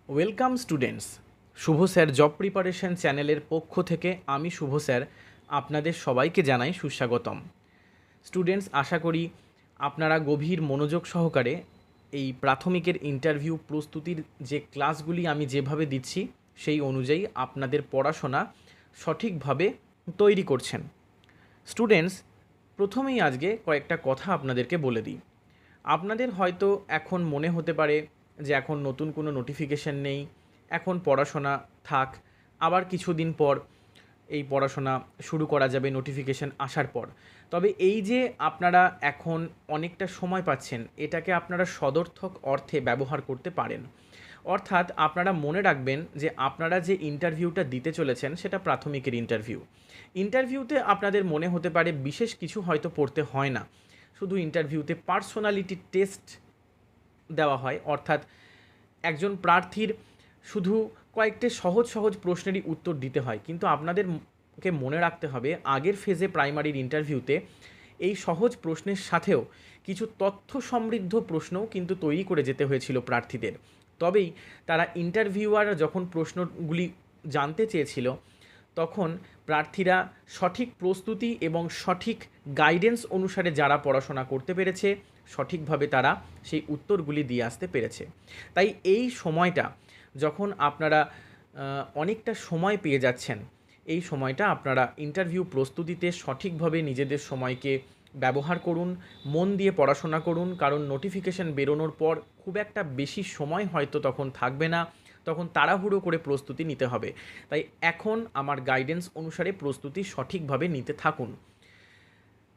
Welcome students. Shubho sir job preparation চ্যানেলের পক্ষ থেকে আমি শুভ স্যার আপনাদের সবাইকে জানাই সুস্বাগতম। স্টুডেন্টস, আশা করি আপনারা গভীর মনোযোগ সহকারে এই প্রাথমিকের ইন্টারভিউ প্রস্তুতির যে ক্লাসগুলি আমি যেভাবে দিচ্ছি সেই অনুযায়ী আপনাদের পড়াশোনা সঠিকভাবে তৈরি করছেন। স্টুডেন্টস, প্রথমেই আজকে কয়েকটা কথা আপনাদেরকে বলে দিই। আপনাদের হয়তো এখন মনে হতে পারে যে এখন নতুন কোনো নোটিফিকেশান নেই, এখন পড়াশোনা থাক, আবার কিছুদিন পর এই পড়াশোনা শুরু করা যাবে নোটিফিকেশান আসার পর। তবে এই যে আপনারা এখন অনেকটা সময় পাচ্ছেন, এটাকে আপনারা সদর্থক অর্থে ব্যবহার করতে পারেন। অর্থাৎ আপনারা মনে রাখবেন যে আপনারা যে ইন্টারভিউটা দিতে চলেছেন সেটা প্রাথমিকের ইন্টারভিউতে আপনাদের মনে হতে পারে বিশেষ কিছু হয়তো পড়তে হয় না, শুধু ইন্টারভিউতে পার্সোনালিটি টেস্ট দেওয়া হয়। অর্থাৎ একজন প্রার্থীর শুধু কয়েকটি সহজ সহজ প্রশ্নেরই উত্তর দিতে হয়, কিন্তু আপনাদেরকে মনে রাখতে হবে আগের ফেজে প্রাইমারির ইন্টারভিউতে এই সহজ প্রশ্নের সাথেও কিছু তথ্য সমৃদ্ধ প্রশ্নও কিন্তু তৈরি করে যেতে হয়েছিল প্রার্থীদের। তবেই তারা ইন্টারভিউয়ার যখন প্রশ্নগুলি জানতে চেয়েছিল তখন প্রার্থীরা সঠিক প্রস্তুতি এবং সঠিক গাইডেন্স অনুসারে যারা পড়াশোনা করতে পেরেছে সঠিকভাবে তারা সেই উত্তরগুলি দিয়ে আসতে পেরেছে। তাই এই সময়টা যখন আপনারা অনেকটা সময় পেয়ে যাচ্ছেন, এই সময়টা আপনারা ইন্টারভিউ প্রস্তুতিতে সঠিকভাবে নিজেদের সময়কে ব্যবহার করুন, মন দিয়ে পড়াশোনা করুন, কারণ নোটিফিকেশান বেরোনোর পর খুব একটা বেশি সময় হয়তো তখন থাকবে না, তখন তাড়াহুড়ো করে প্রস্তুতি নিতে হবে। তাই এখন আমার গাইডেন্স অনুসারে প্রস্তুতি সঠিকভাবে নিতে থাকুন।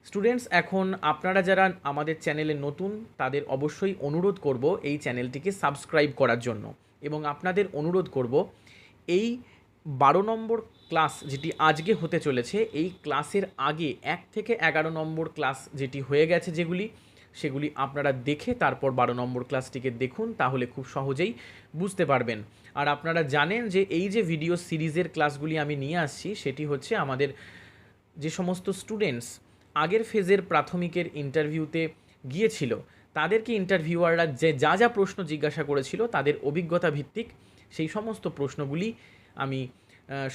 স্টুডেন্টস, এখন আপনারা যারা আমাদের চ্যানেলে নতুন তাদের অবশ্যই অনুরোধ করব এই চ্যানেলটিকে সাবস্ক্রাইব করার জন্য, এবং আপনাদের অনুরোধ করব এই 12 নম্বর ক্লাস যেটি আজকে হতে চলেছে এই ক্লাসের আগে 1 থেকে 11 নম্বর ক্লাস যেটি হয়ে গেছে সেগুলি আপনারা দেখে তারপর 12 নম্বর ক্লাসটিকে দেখুন, তাহলে খুব সহজেই বুঝতে পারবেন। আর আপনারা জানেন যে এই যে ভিডিও সিরিজের ক্লাসগুলি আমি নিয়ে আসছি সেটি হচ্ছে আমাদের যে সমস্ত স্টুডেন্টস আগের ফেজের প্রাথমিকের ইন্টারভিউতে গিয়েছিল তাদেরকে ইন্টারভিউয়াররা যা যা প্রশ্ন জিজ্ঞাসা করেছিল তাদের অভিজ্ঞতা ভিত্তিক সেই সমস্ত প্রশ্নগুলি আমি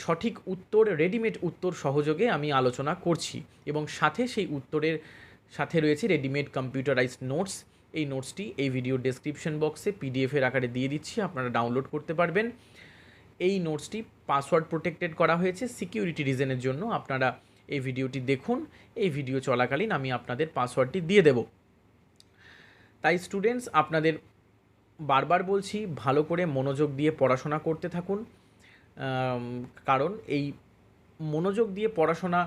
সঠিক উত্তর, রেডিমেড উত্তর সহযোগে আমি আলোচনা করছি, এবং সাথে সেই উত্তরের সাথে রয়েছে রেডিমেড কম্পিউটারাইজড নোটস। এই নোটসটি এই ভিডিও ডেসক্রিপশন বক্সে পিডিএফের আকারে দিয়ে দিচ্ছি, আপনারা ডাউনলোড করতে পারবেন। এই নোটসটি পাসওয়ার্ড প্রোটেক্টেড করা হয়েছে সিকিউরিটি রিজনের জন্য। আপনারা এই ভিডিওটি দেখুন, এই ভিডিও চলাকালীন আমি আপনাদের পাসওয়ার্ডটি দিয়ে দেব। তাই স্টুডেন্টস, আপনাদের বারবার বলছি ভালো করে মনোযোগ দিয়ে পড়াশোনা করতে থাকুন, কারণ এই মনোযোগ দিয়ে পড়াশোনা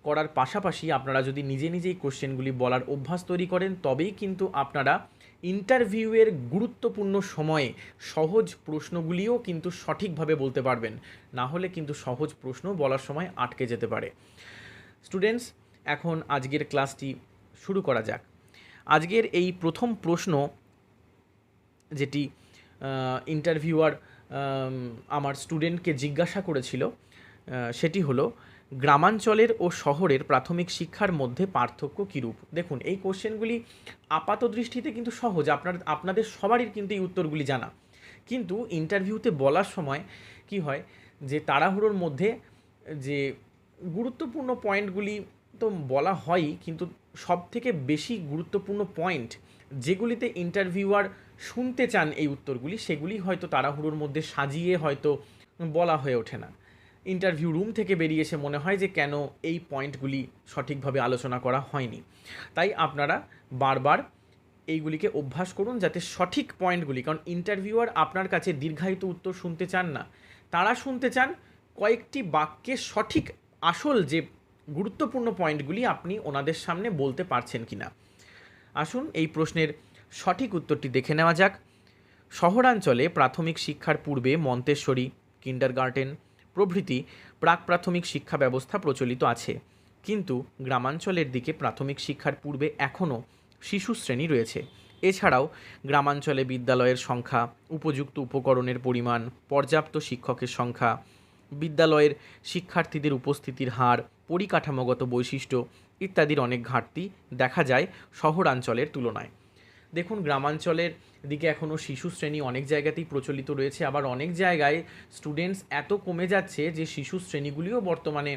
করার পাশাপাশি আপনারা যদি নিজে নিজেই কোশ্চেনগুলি বলার অভ্যাস তৈরি করেন তবেই কিন্তু আপনারা ইন্টারভিউয়ের গুরুত্বপূর্ণ সময়ে সহজ প্রশ্নগুলিও কিন্তু সঠিকভাবে বলতে পারবেন, না হলে কিন্তু সহজ প্রশ্ন বলার সময় আটকে যেতে পারে। স্টুডেন্টস, এখন আজকের ক্লাসটি শুরু করা যাক। আজকের এই প্রথম প্রশ্ন যেটি ইন্টারভিউয়ার আমার স্টুডেন্টকে জিজ্ঞাসা করেছিল সেটি হলো গ্রামাঞ্চলের ও শহরের প্রাথমিক শিক্ষার মধ্যে পার্থক্য কীরূপ। দেখুন, এই কোশ্চেনগুলি আপাত দৃষ্টিতে কিন্তু সহজ, আপনাদের সবারই কিন্তু এই উত্তরগুলি জানা, কিন্তু ইন্টারভিউতে বলার সময় কি হয় যে তাড়াহুড়োর মধ্যে যে গুরুত্বপূর্ণ পয়েন্টগুলি তো বলা হয়ই, কিন্তু সবথেকে বেশি গুরুত্বপূর্ণ পয়েন্ট যেগুলিতে ইন্টারভিউয়ার শুনতে চান এই উত্তরগুলি, সেগুলি হয়তো তাড়াহুড়োর মধ্যে সাজিয়ে হয়তো বলা হয়ে ওঠে না। ইন্টারভিউ রুম থেকে বেরিয়ে এসে মনে হয় যে কেন এই পয়েন্টগুলি সঠিকভাবে আলোচনা করা হয়নি। তাই আপনারা বারবার এইগুলিকে অভ্যাস করুন যাতে সঠিক পয়েন্টগুলি, কারণ ইন্টারভিউয়ার আপনার কাছে দীর্ঘায়িত উত্তর শুনতে চান না, তারা শুনতে চান কয়েকটি বাক্যে সঠিক আসল যে গুরুত্বপূর্ণ পয়েন্টগুলি আপনি ওনাদের সামনে বলতে পারছেন কিনা। আসুন এই প্রশ্নের সঠিক উত্তরটি দেখে নেওয়া যাক। শহরাঞ্চলে প্রাথমিক শিক্ষার পূর্বে মন্তেশ্বরী, কিন্ডারগার্টেন প্রভৃতি প্রাক প্রাথমিক শিক্ষা ব্যবস্থা প্রচলিত আছে, কিন্তু গ্রামাঞ্চলের দিকে প্রাথমিক শিক্ষার পূর্বে এখনও শিশু শ্রেণী রয়েছে। এছাড়াও গ্রামাঞ্চলে বিদ্যালয়ের সংখ্যা, উপযুক্ত উপকরণের পরিমাণ, পর্যাপ্ত শিক্ষকের সংখ্যা, বিদ্যালয়ের শিক্ষার্থীদের উপস্থিতির হার, পরিকাঠামোগত বৈশিষ্ট্য ইত্যাদির অনেক ঘাটতি দেখা যায় শহরাঞ্চলের তুলনায়। দেখুন, গ্রামাঞ্চলের দিকে এখনও শিশু শ্রেণী অনেক জায়গাতেই প্রচলিত রয়েছে, আবার অনেক জায়গায় স্টুডেন্টস এত কমে যাচ্ছে যে শিশু শ্রেণীগুলিও বর্তমানে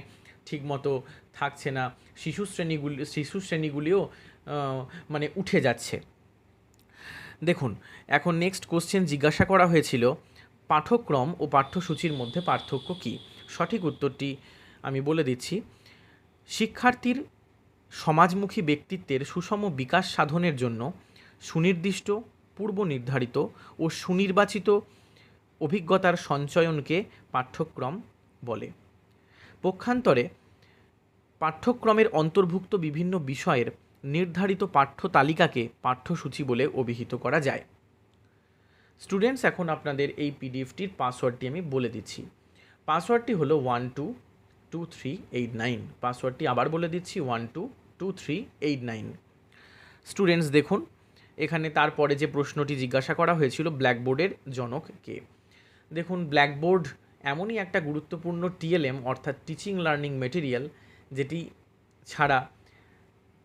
ঠিকমতো থাকছে না, শিশু শ্রেণীগুলিও মানে উঠে যাচ্ছে। দেখুন, এখন নেক্সট কোশ্চেন জিজ্ঞাসা করা হয়েছিল, পাঠ্যক্রম ও পাঠ্যসূচির মধ্যে পার্থক্য কী? সঠিক উত্তরটি আমি বলে দিচ্ছি। শিক্ষার্থীর সমাজমুখী ব্যক্তিত্বের সুষম বিকাশ সাধনের জন্য সুনির্দিষ্ট, পূর্ব নির্ধারিত ও সুনির্বাচিত অভিজ্ঞতার সঞ্চয়নকে পাঠ্যক্রম বলে। পক্ষান্তরে পাঠ্যক্রমের অন্তর্ভুক্ত বিভিন্ন বিষয়ের নির্ধারিত পাঠ্য তালিকাকে পাঠ্যসূচি বলে অভিহিত করা যায়। স্টুডেন্টস, এখন আপনাদের এই পিডিএফটির পাসওয়ার্ডটি আমি বলে দিচ্ছি। পাসওয়ার্ডটি হলো 122389। পাসওয়ার্ডটি আবার বলে দিচ্ছি, 122389। স্টুডেন্টস দেখুন, এখানে তারপরে যে প্রশ্নটি জিজ্ঞাসা করা হয়েছিল, ব্ল্যাকবোর্ডের জনক কে? দেখুন, ব্ল্যাকবোর্ড এমনই একটা গুরুত্বপূর্ণ টিএলএম অর্থাৎ টিচিং লার্নিং মেটেরিয়াল, যেটি ছাড়া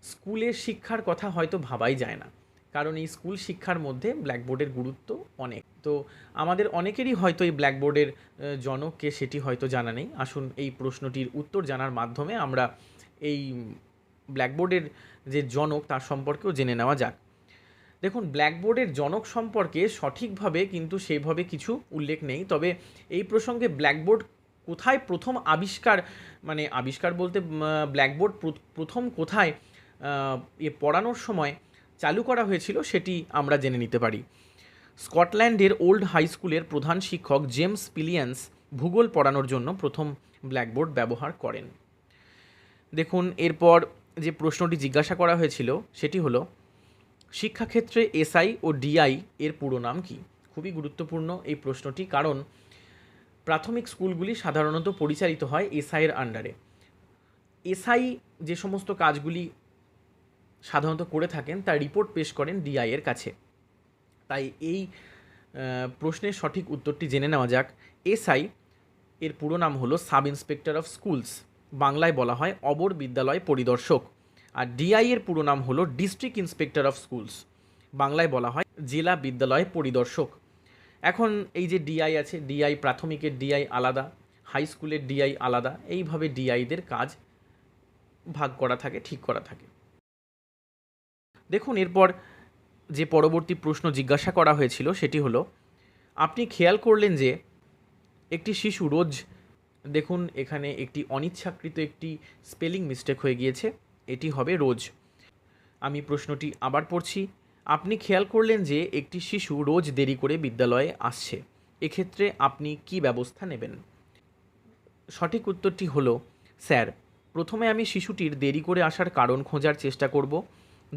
স্কুলের শিক্ষার কথা হয়তো ভাবাই যায় না, কারণ এই স্কুল শিক্ষার মধ্যে ব্ল্যাকবোর্ডের গুরুত্ব অনেক। তো আমাদের অনেকেরই হয়তো এই ব্ল্যাকবোর্ডের জনক কে সেটি হয়তো জানা নেই। আসুন এই প্রশ্নটির উত্তর জানার মাধ্যমে আমরা এই ব্ল্যাকবোর্ডের যে জনক তার সম্পর্কেও জেনে নেওয়া যাক। দেখুন, ব্ল্যাকবোর্ডের জনক সম্পর্কে সঠিকভাবে কিন্তু সেইভাবে কিছু উল্লেখ নেই, তবে এই প্রসঙ্গে ব্ল্যাকবোর্ড কোথায় প্রথম আবিষ্কার বলতে ব্ল্যাকবোর্ড প্রথম কোথায় পড়ানোর সময় চালু করা হয়েছিল সেটি আমরা জেনে নিতে পারি। স্কটল্যান্ডের ওল্ড হাই স্কুলের প্রধান শিক্ষক জেমস পিলিয়ান্স ভূগোল পড়ানোর জন্য প্রথম ব্ল্যাকবোর্ড ব্যবহার করেন। দেখুন, এরপর যে প্রশ্নটি জিজ্ঞাসা করা হয়েছিল সেটি হলো, শিক্ষাক্ষেত্রে এসআই ও ডিআই এর পুরো নাম কি? খুবই গুরুত্বপূর্ণ এই প্রশ্নটি, কারণ প্রাথমিক স্কুলগুলি সাধারণত পরিচালিত হয় এসআইয়ের আন্ডারে। এসআই যে সমস্ত কাজগুলি সাধারণত করে থাকেন তার রিপোর্ট পেশ করেন ডিআই এর কাছে। তাই এই প্রশ্নের সঠিক উত্তরটি জেনে নেওয়া যাক। এসআই এর পুরো নাম হলো সাব ইন্সপেক্টর অফ স্কুলস, বাংলায় বলা হয় অবর বিদ্যালয় পরিদর্শক। আর ডিআই এর পুরো নাম হলো ডিস্ট্রিক্ট ইন্সপেক্টর অফ স্কুলস, বাংলায় বলা হয় জেলা বিদ্যালয় পরিদর্শক। এখন এই যে ডিআই আছে, ডিআই প্রাথমিকের ডিআই আলাদা, হাই স্কুলের ডিআই আলাদা, এইভাবে ডিআইদের কাজ ভাগ করা থাকে, ঠিক করা থাকে। দেখুন, এরপর যে পরবর্তী প্রশ্ন জিজ্ঞাসা করা হয়েছিল সেটি হলো, আপনি খেয়াল করলেন যে একটি শিশু রোজ, দেখুন এখানে একটি অনিচ্ছাকৃত একটি স্পেলিং মিস্টেক হয়ে গিয়েছে, এটি হবে রোজ। আমি প্রশ্নটি আবার পড়ছি। আপনি খেয়াল করলেন যে একটি শিশু রোজ দেরি করে বিদ্যালয়ে আসছে, এক্ষেত্রে আপনি কি ব্যবস্থা নেবেন? সঠিক উত্তরটি হলো, স্যার, প্রথমে আমি শিশুটির দেরি করে আসার কারণ খোঁজার চেষ্টা করব।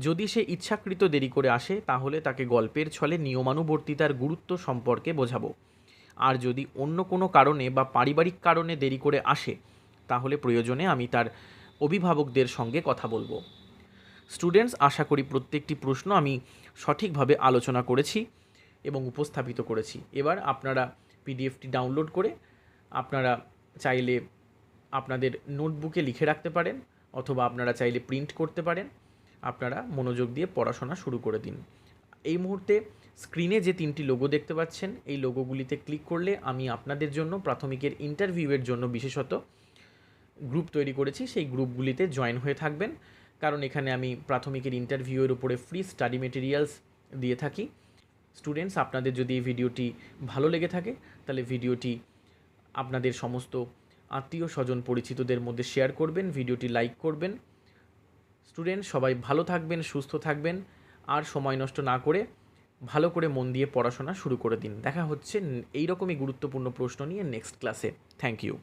যদি সে ইচ্ছাকৃত দেরি করে আসে তাহলে তাকে গল্পের ছলে নিয়মানুবর্তিতার গুরুত্ব সম্পর্কে বোঝাবো। আর যদি অন্য কোনো কারণে বা পারিবারিক কারণে দেরি করে আসে তাহলে প্রয়োজনে আমি তার অভিভাবকদের সঙ্গে কথা বলবো। স্টুডেন্টস, আশা করি প্রত্যেকটি প্রশ্ন আমি সঠিকভাবে আলোচনা করেছি এবং উপস্থাপিত করেছি। এবার আপনারা পিডিএফটি ডাউনলোড করে আপনারা চাইলে আপনাদের নোটবুকে লিখে রাখতে পারেন, অথবা আপনারা চাইলে প্রিন্ট করতে পারেন। আপনারা মনোযোগ দিয়ে পড়াশোনা শুরু করে দিন। এই মুহূর্তে স্ক্রিনে যে 3টি লোগো দেখতে পাচ্ছেন, এই লোগোগুলিতে ক্লিক করলে আমি আপনাদের জন্য প্রাথমিকের ইন্টারভিউয়ের জন্য বিশেষত গ্রুপ তৈরি করেছি, সেই গ্রুপগুলিতে জয়েন হয়ে থাকবেন, কারণ এখানে আমি প্রাথমিকের ইন্টারভিউয়ের উপরে ফ্রি স্টাডি মেটেরিয়ালস দিয়ে থাকি। স্টুডেন্টস, আপনাদের যদি এই ভিডিওটি ভালো লেগে থাকে তাহলে ভিডিওটি আপনাদের সমস্ত আত্মীয় স্বজন পরিচিতদের মধ্যে শেয়ার করবেন, ভিডিওটি লাইক করবেন। স্টুডেন্ট, সবাই ভালো থাকবেন, সুস্থ থাকবেন, আর সময় নষ্ট না করে ভালো করে মন দিয়ে পড়াশোনা শুরু করে দিন। দেখা হচ্ছে এইরকমই গুরুত্বপূর্ণ প্রশ্ন নিয়ে নেক্সট ক্লাসে। Thank you.